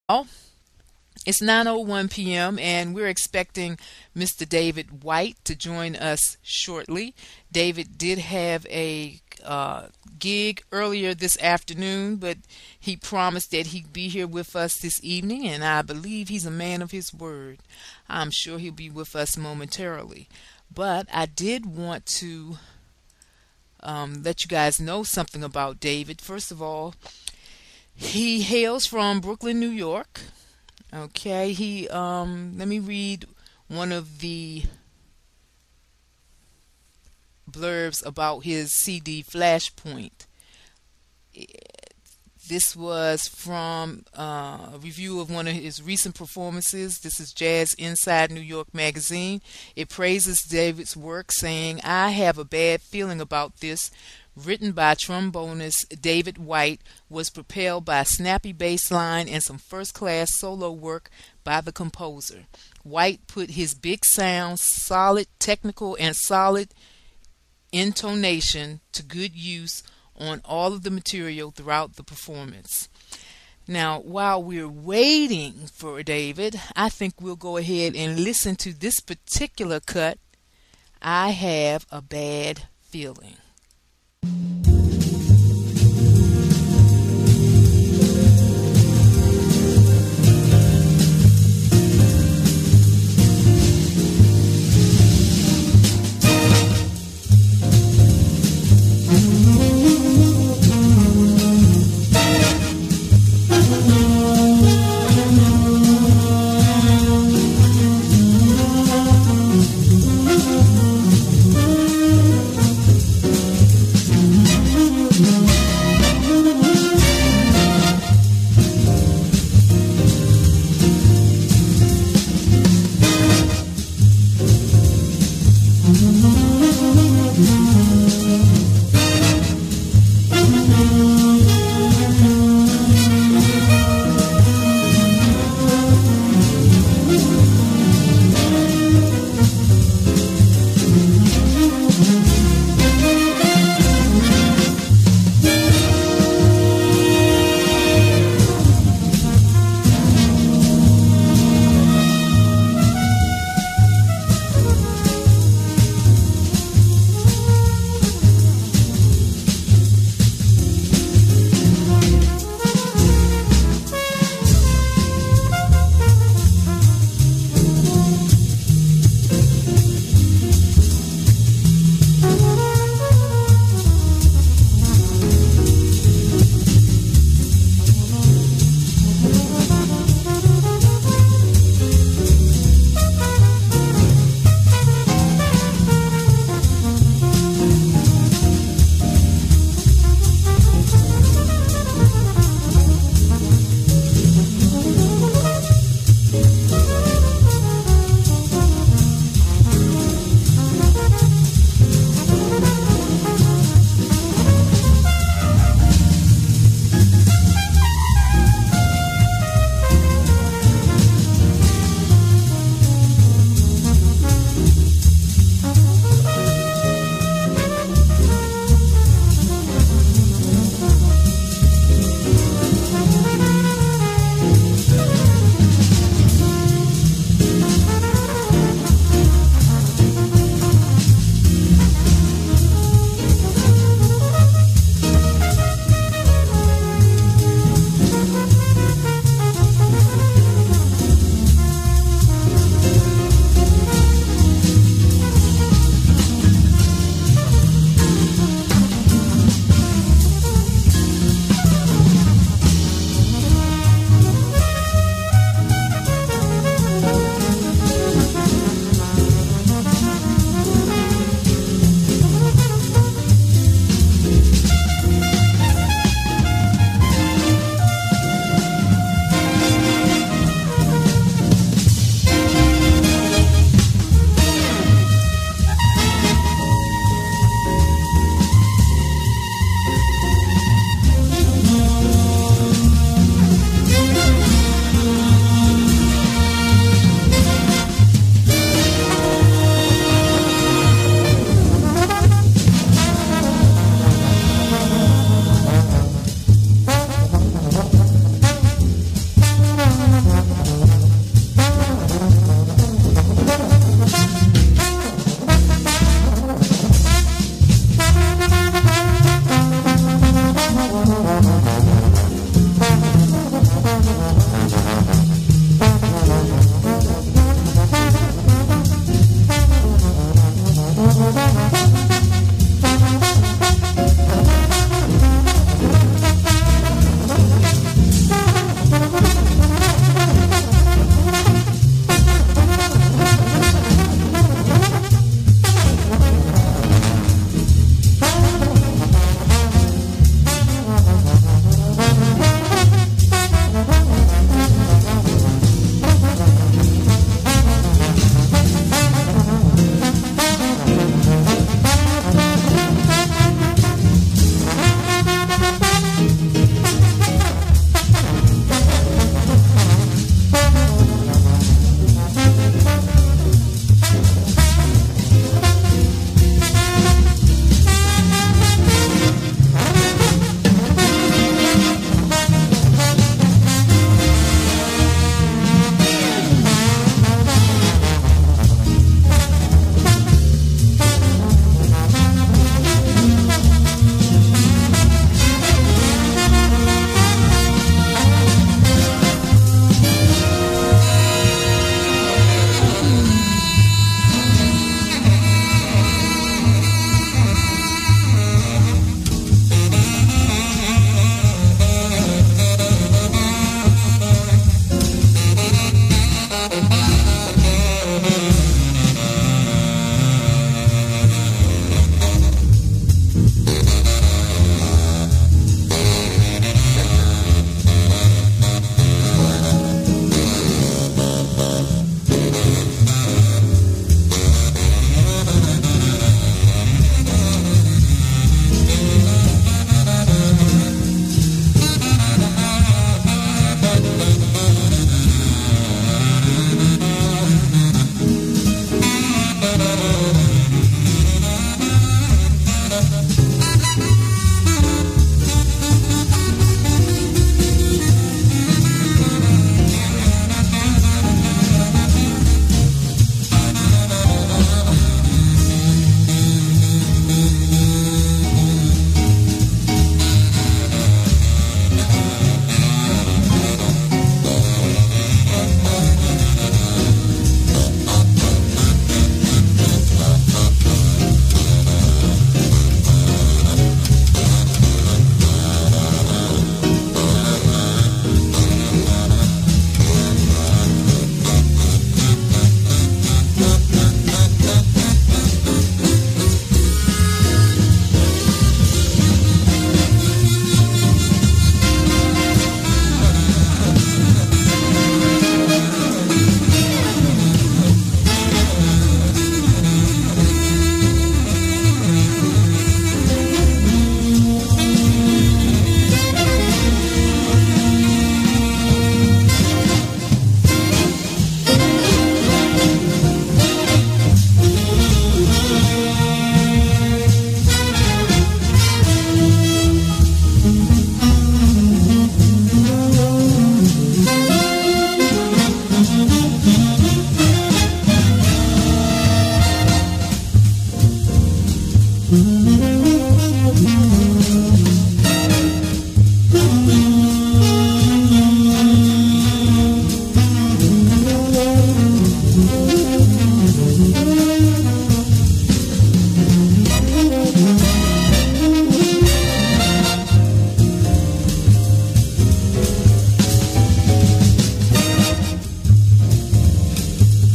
Oh, it's 9:01 p.m. and we're expecting Mr. David White to join us shortly. David did have a gig earlier this afternoon, but he promised that he'd be here with us this evening, and I believe he's a man of his word. I'm sure he'll be with us momentarily. But I did want to let you guys know something about David. First of all, he hails from Brooklyn, New York. Okay, he let me read one of the blurbs about his CD Flashpoint. This was from a review of one of his recent performances. This is Jazz Inside New York magazine. It praises David's work, saying, "I have a bad feeling about this." Written by trombonist David White, was propelled by a snappy bass line and some first-class solo work by the composer. White put his big sound, solid technical and solid intonation to good use on all of the material throughout the performance. Now, while we're waiting for David, I think we'll go ahead and listen to this particular cut, "I Have a Bad Feeling."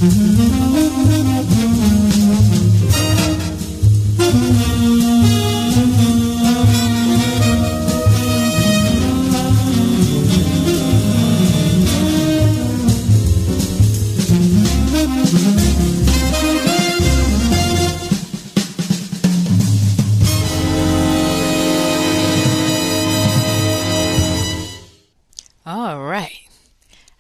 All right.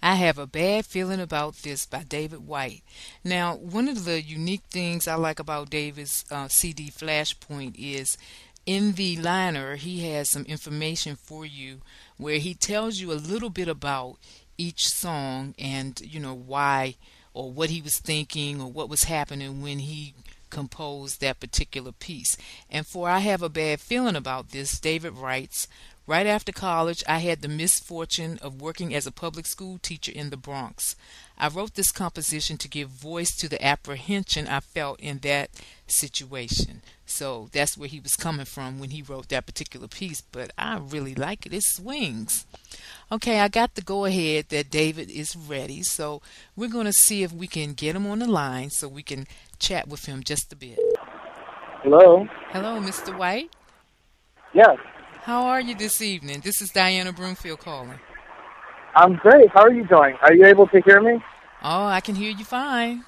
I Have a Bad Feeling About This by David White. Now, one of the unique things I like about David's CD Flashpoint is in the liner, he has some information for you where he tells you a little bit about each song and, why or what he was thinking or what was happening when he composed that particular piece. And for I Have a Bad Feeling About This, David writes, right after college, I had the misfortune of working as a public school teacher in the Bronx. I wrote this composition to give voice to the apprehension I felt in that situation. So that's where he was coming from when he wrote that particular piece, but I really like it. It swings. Okay, I got the go-ahead that David is ready, so we're going to see if we can get him on the line so we can chat with him just a bit. Hello? Hello, Mr. White. Yes. How are you this evening? This is Diana Broomfield calling. I'm great. How are you doing? Are you able to hear me? Oh, I can hear you fine.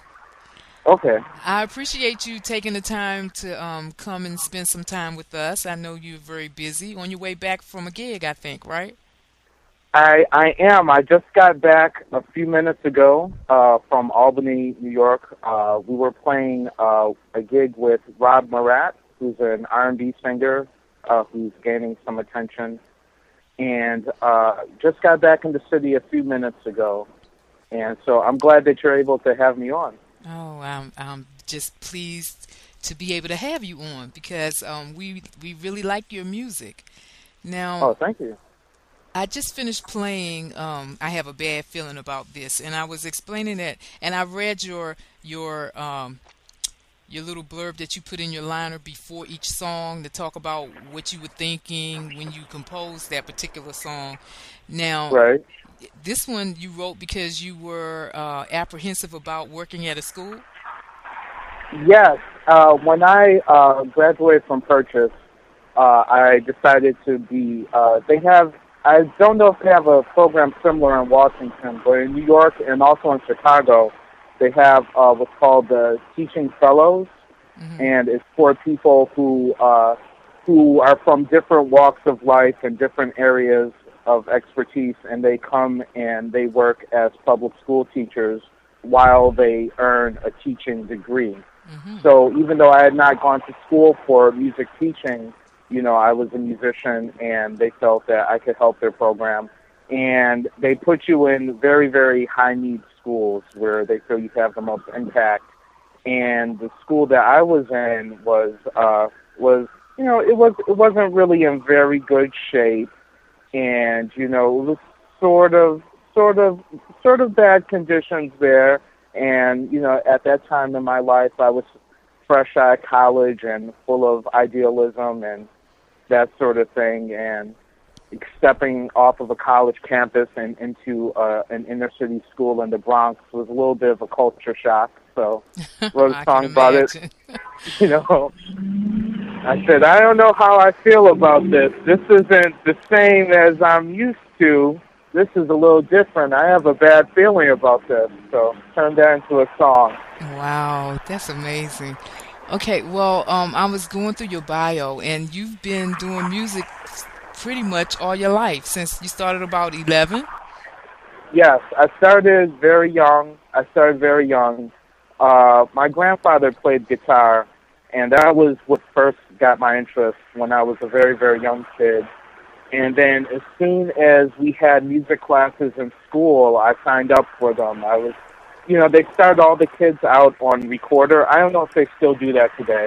Okay. I appreciate you taking the time to come and spend some time with us. I know you're very busy. On your way back from a gig, I think, right? I am. I just got back a few minutes ago from Albany, New York. We were playing a gig with Rob Morat, who's an R&B singer who's gaining some attention. And just got back in the city a few minutes ago. And so I'm glad that you're able to have me on. Oh, I'm just pleased to be able to have you on because we really like your music. Now, oh, thank you. I just finished playing I Have a Bad Feeling About This, and I was explaining that, and I read your little blurb that you put in your liner before each song to talk about what you were thinking when you composed that particular song. Now, right. This one you wrote because you were apprehensive about working at a school? Yes. When I graduated from Purchase, I decided to be, I don't know if they have a program similar in Washington, but in New York and also in Chicago, they have what's called the Teaching Fellows, and it's for people who are from different walks of life and different areas of expertise, and they come and they work as public school teachers while they earn a teaching degree. So even though I had not gone to school for music teaching, I was a musician, and they felt that I could help their program. And they put you in very, very high-need schools where they feel you have the most impact. And the school that I was in was it wasn't really in very good shape, and it was sort of bad conditions there. And at that time in my life, I was fresh out of college and full of idealism and that sort of thing, and stepping off of a college campus and into an inner city school in the Bronx was a little bit of a culture shock. So wrote a song about it. I said, I don't know how I feel about this. This isn't the same as I'm used to. This is a little different. I have a bad feeling about this. So turned that into a song. Wow, that's amazing. Okay, well, I was going through your bio, and you've been doing music pretty much all your life, since you started about 11? Yes, I started very young. My grandfather played guitar, and that was what first got my interest when I was a very, very young kid. And then as soon as we had music classes in school, I signed up for them. They started all the kids out on recorder. I don't know if they still do that today.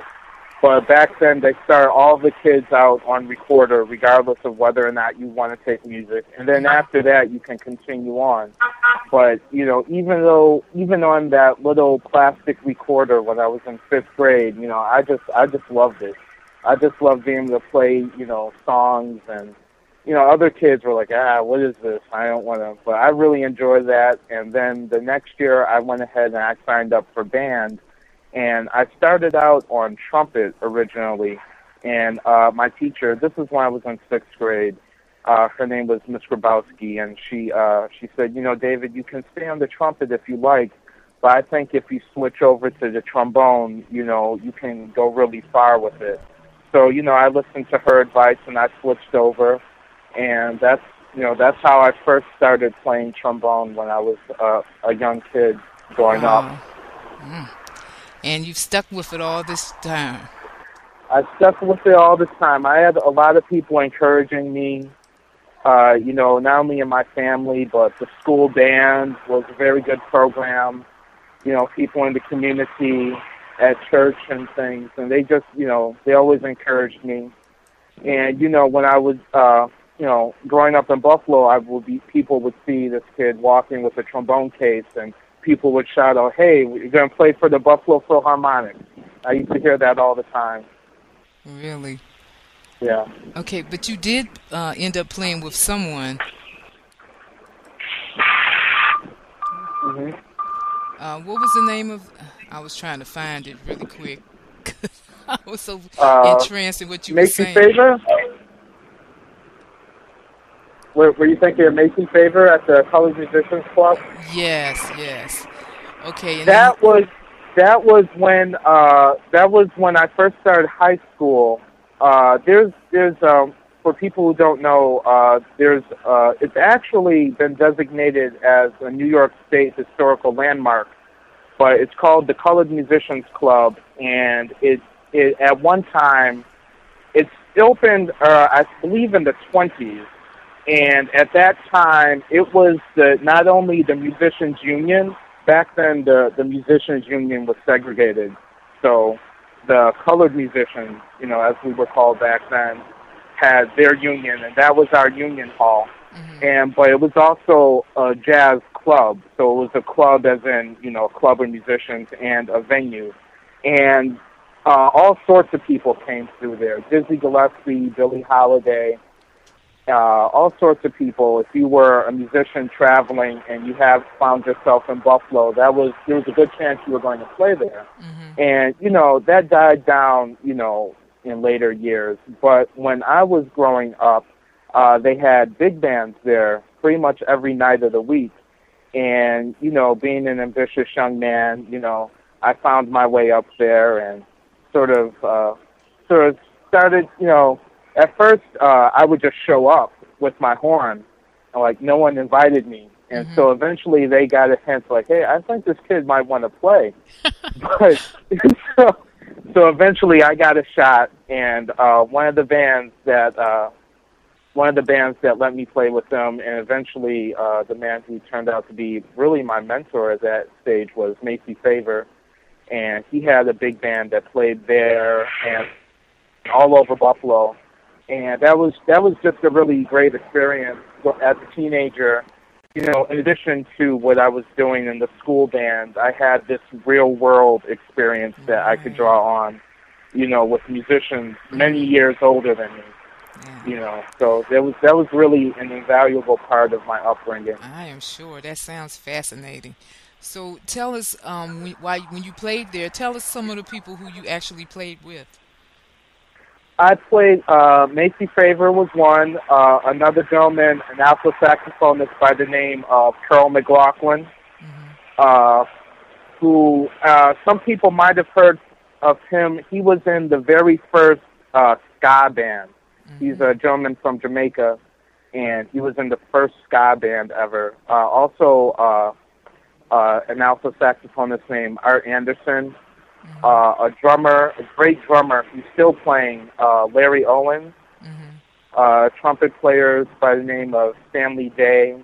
But back then, they started all the kids out on recorder, regardless of whether or not you want to take music. And then after that, you can continue on. But, even on that little plastic recorder when I was in 5th grade, I just loved it. I just loved being able to play, songs and other kids were like, what is this? I don't want to. But I really enjoyed that. And then the next year, I went ahead and I signed up for band. And I started out on trumpet originally. And my teacher, this is when I was in 6th grade, her name was Miss Grabowski, and she said, David, you can stay on the trumpet if you like, but I think if you switch over to the trombone, you can go really far with it. So, I listened to her advice and I switched over, and that's how I first started playing trombone when I was a young kid growing up. Mm. And you've stuck with it all this time. I stuck with it all this time. I had a lot of people encouraging me, not only in my family, but the school band was a very good program. People in the community, at church and things, and they just, they always encouraged me. And, when I was, growing up in Buffalo, people would see this kid walking with a trombone case, and people would shout out, "Hey, you're going to play for the Buffalo Philharmonic." I used to hear that all the time. Really? Yeah. Okay, but you did end up playing with someone. Mm-hmm. What was the name of? I was trying to find it really quick. I was so entranced in what you were saying. Macy Favor? Were you thinking of Macy Favor at the College Musicians Club? Yes. Okay. And that was when I first started high school. There's for people who don't know, it's actually been designated as a New York State historical landmark, but it's called the Colored Musicians Club, and it at one time it's opened, I believe, in the 20s, and at that time it was not only the musicians union. Back then, the musicians union was segregated, so the colored musicians, as we were called back then, had their union, and that was our union hall. Mm-hmm. But it was also a jazz club, so it was a club as in, a club of musicians and a venue. And all sorts of people came through there. Dizzy Gillespie, Billie Holiday, all sorts of people. If you were a musician traveling and you found yourself in Buffalo, there was a good chance you were going to play there. Mm-hmm. And, that died down, in later years. But when I was growing up, they had big bands there pretty much every night of the week. And, being an ambitious young man, I found my way up there and sort of started, at first, I would just show up with my horn, and, no one invited me. And mm-hmm. So eventually they got a hint, hey, I think this kid might want to play. But so eventually I got a shot, and one of the bands that let me play with them, and eventually the man who turned out to be really my mentor at that stage was Macy Favor, and he had a big band that played there and all over Buffalo. And that was just a really great experience as a teenager. In addition to what I was doing in the school band, I had this real-world experience that I could draw on, with musicians many years older than me. So that was really an invaluable part of my upbringing. I am sure. That sounds fascinating. So tell us, when you played there, tell us some of the people who you actually played with. I played, Macy Favor was one, another gentleman, an alto saxophonist by the name of Carl McLaughlin, mm-hmm. Who some people might have heard of him. He was in the very first ska band. Mm-hmm. He's a gentleman from Jamaica, and he was in the first ska band ever. Also, an alto saxophonist named Art Anderson. A drummer, a great drummer, who's still playing, Larry Owens. Mm-hmm. Trumpet players by the name of Stanley Day.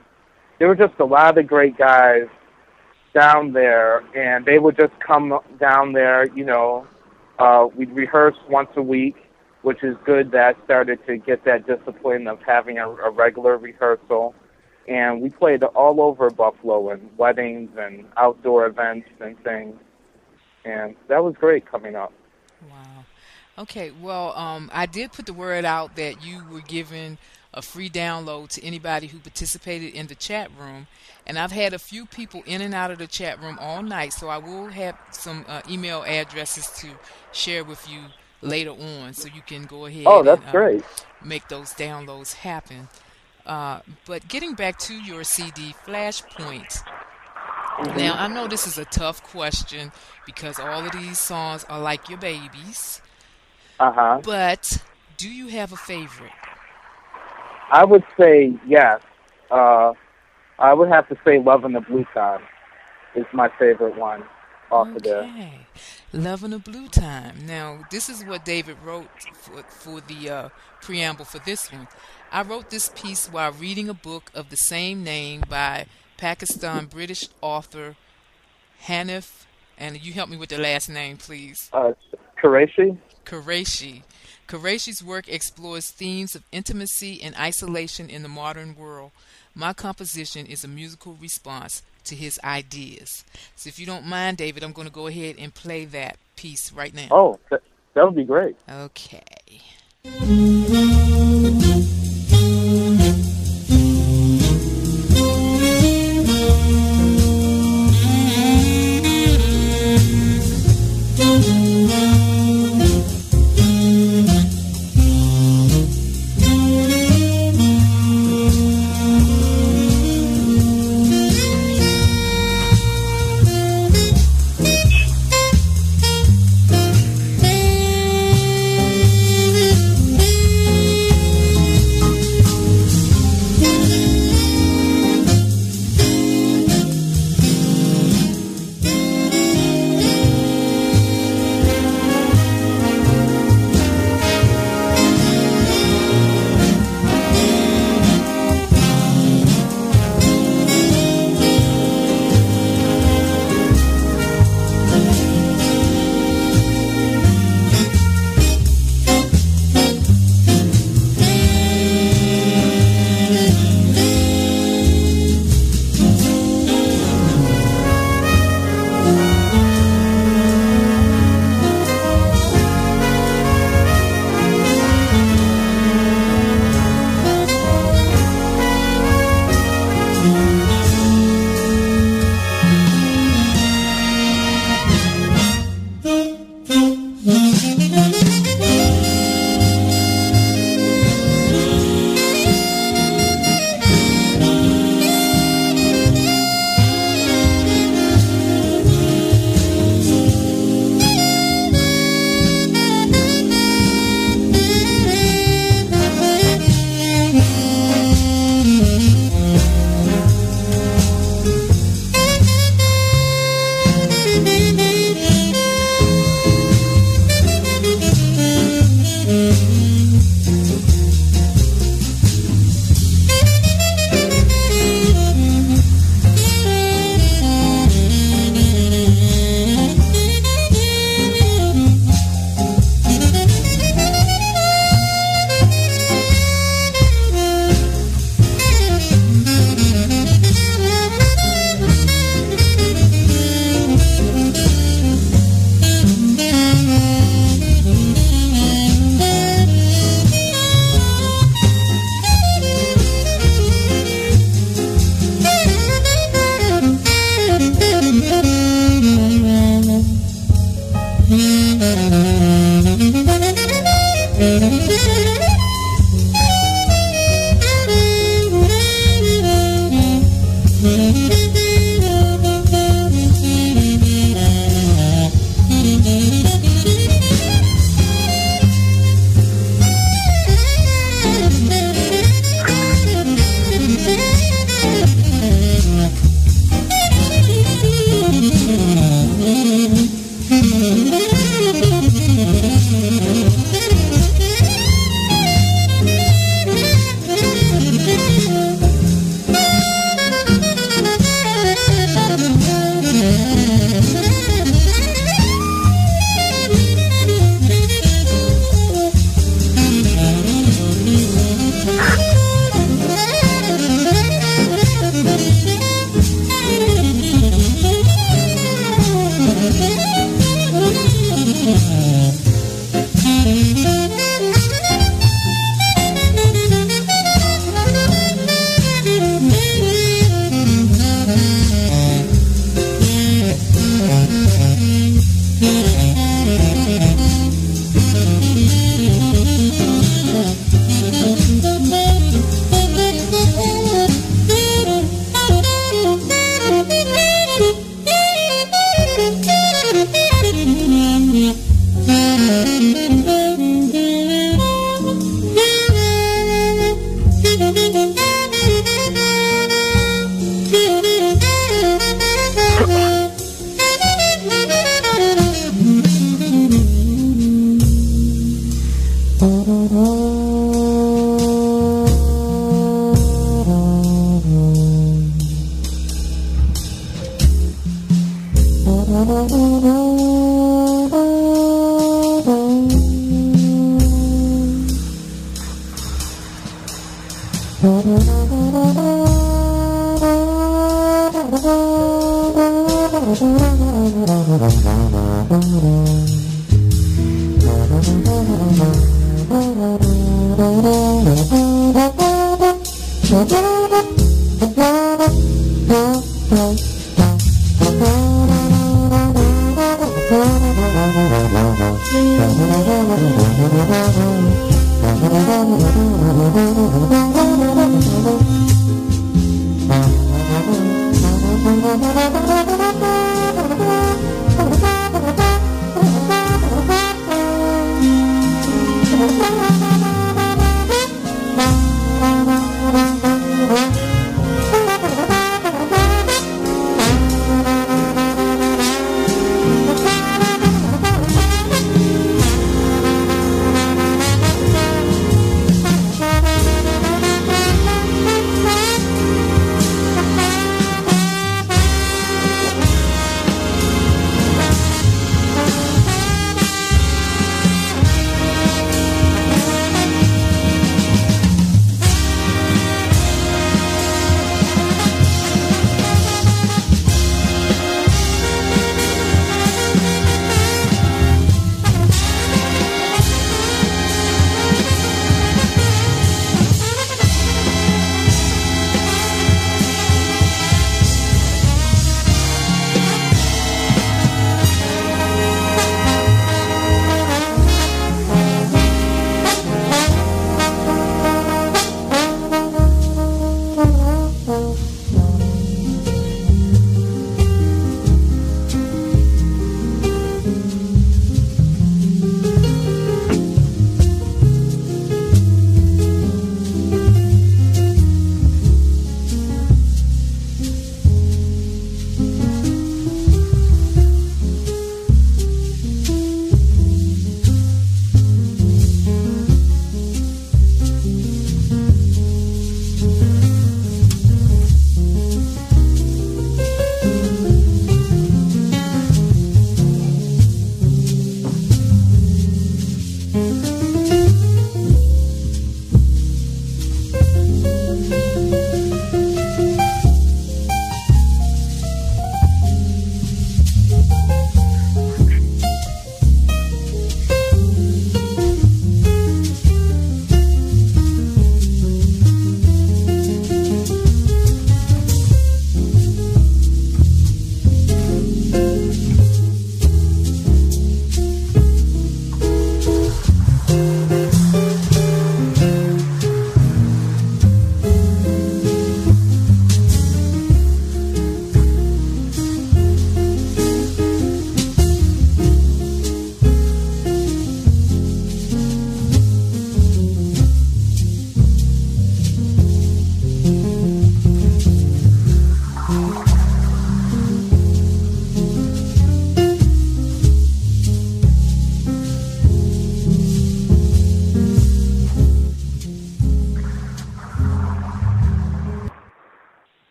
There were just a lot of great guys down there, and they would just come down there, we'd rehearse once a week, which is good that I started to get that discipline of having a regular rehearsal. And we played all over Buffalo and weddings and outdoor events and things. And that was great coming up. Wow. Okay, well, I did put the word out that you were given a free download to anybody who participated in the chat room. And I've had a few people in and out of the chat room all night, so I will have some email addresses to share with you later on, so you can go ahead that's great. Make those downloads happen. But getting back to your CD, Flashpoint. Now, I know this is a tough question because all of these songs are like your babies. But do you have a favorite? I would say yes. I would have to say Love in the Blue Time is my favorite one off of there. Okay. Love in the Blue Time. Now, this is what David wrote for the preamble for this one. I wrote this piece while reading a book of the same name by Pakistan-British author Hanif, and you help me with the last name, please. Qureshi. Qureshi's work explores themes of intimacy and isolation in the modern world. My composition is a musical response to his ideas. So if you don't mind, David, I'm going to go ahead and play that piece right now. Oh, that would be great. Okay.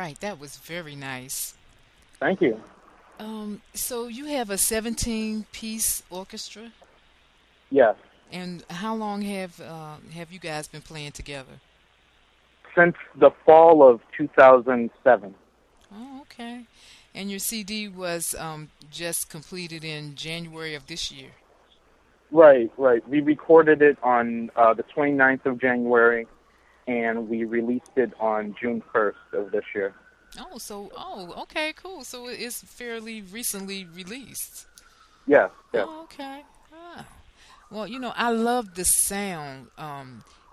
right, that was very nice. Thank you. So you have a 17-piece orchestra, Yes. and how long have you guys been playing together? Since the fall of 2007. Oh, okay. And your CD was just completed in January of this year. Right, right. We recorded it on the 29th of January, and we released it on June 1st of this year. Okay, cool. So it's fairly recently released. Yes, yes. Oh, okay. Ah. Well, I love the sound.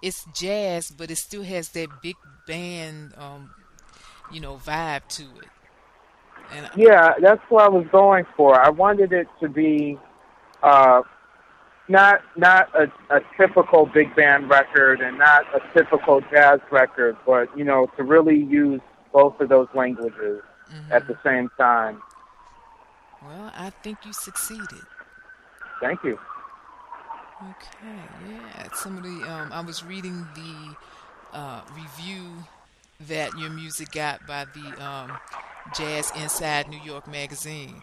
It's jazz, but it still has that big band, vibe to it. And Yeah, that's what I was going for. I wanted it to be not a typical big band record and not a typical jazz record, but to really use both of those languages at the same time. Well, I think you succeeded. Thank you. Okay, yeah. Some of the I was reading the review that your music got by the Jazz Inside New York magazine.